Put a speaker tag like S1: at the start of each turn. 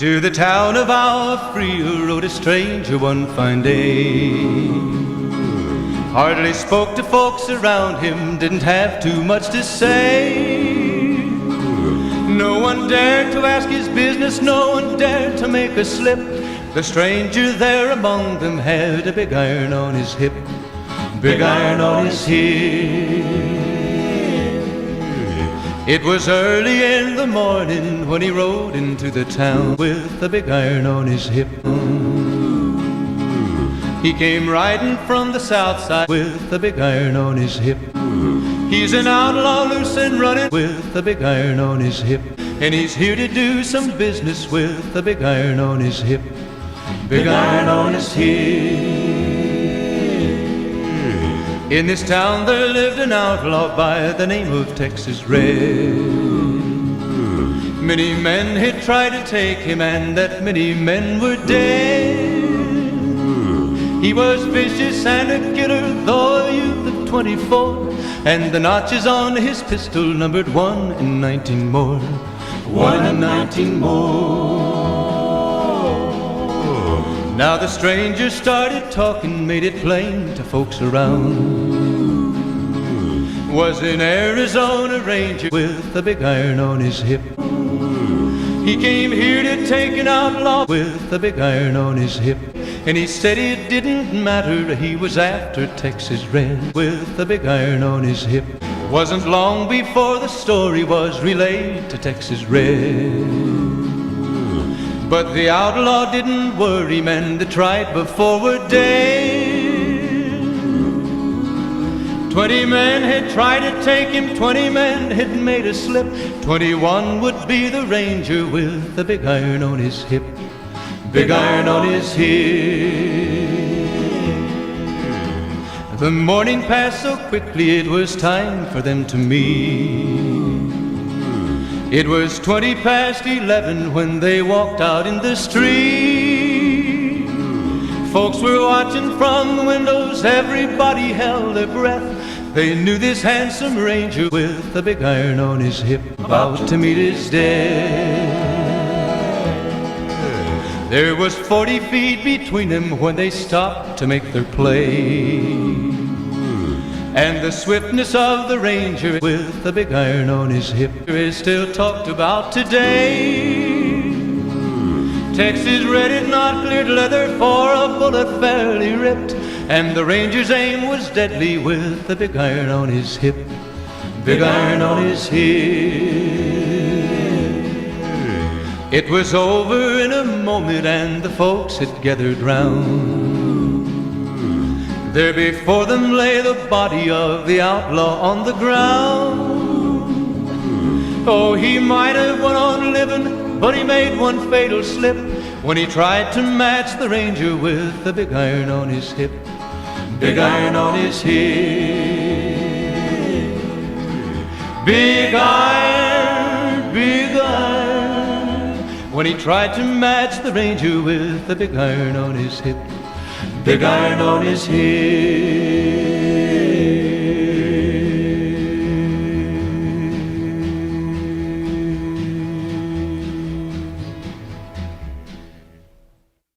S1: To the town of our Frio rode a stranger one fine day. Hardly spoke to folks around him, didn't have too much to say. No one dared to ask his business, no one dared to make a slip. The stranger there among them had a big iron on his hip. Big iron on his hip. It was early in the morning when he rode into the town with a big iron on his hip. He came riding from the south side with a big iron on his hip. He's an outlaw loose and running with a big iron on his hip. And he's here to do some business with a big iron on his hip. Big iron on his hip. In this town there lived an outlaw by the name of Texas Red. Many men had tried to take him, and that many men were dead. He was vicious and a killer, though a youth of 24, and the notches on his pistol numbered 1 and 19 more. 1 and 19 more. Now the stranger started talking, made it plain to folks around. Was an Arizona ranger with a big iron on his hip. He came here to take an outlaw with a big iron on his hip. And he said it didn't matter, he was after Texas Red with a big iron on his hip. Wasn't long before the story was relayed to Texas Red. But the outlaw didn't worry, men that tried before were dead. 20 men had tried to take him, 20 men had made a slip. 21 would be the ranger with the big iron on his hip. Big iron on his hip. The morning passed so quickly, it was time for them to meet. It was 20 past 11 when they walked out in the street. Folks were watching from the windows, everybody held their breath. They knew this handsome ranger with a big iron on his hip, about to meet his death. There was 40 feet between them when they stopped to make their play. And the swiftness of the ranger with a big iron on his hip is still talked about today. Texas Red had not cleared leather for a bullet fairly ripped, and the ranger's aim was deadly with a big iron on his hip. Big iron on his hip. It was over in a moment and the folks had gathered round. There before them lay the body of the outlaw on the ground. Oh, he might have went on living, but he made one fatal slip when he tried to match the ranger with the big iron on his hip. Big iron on his hip. Big iron, big iron. When he tried to match the ranger with the big iron on his hip. Big iron on his hip.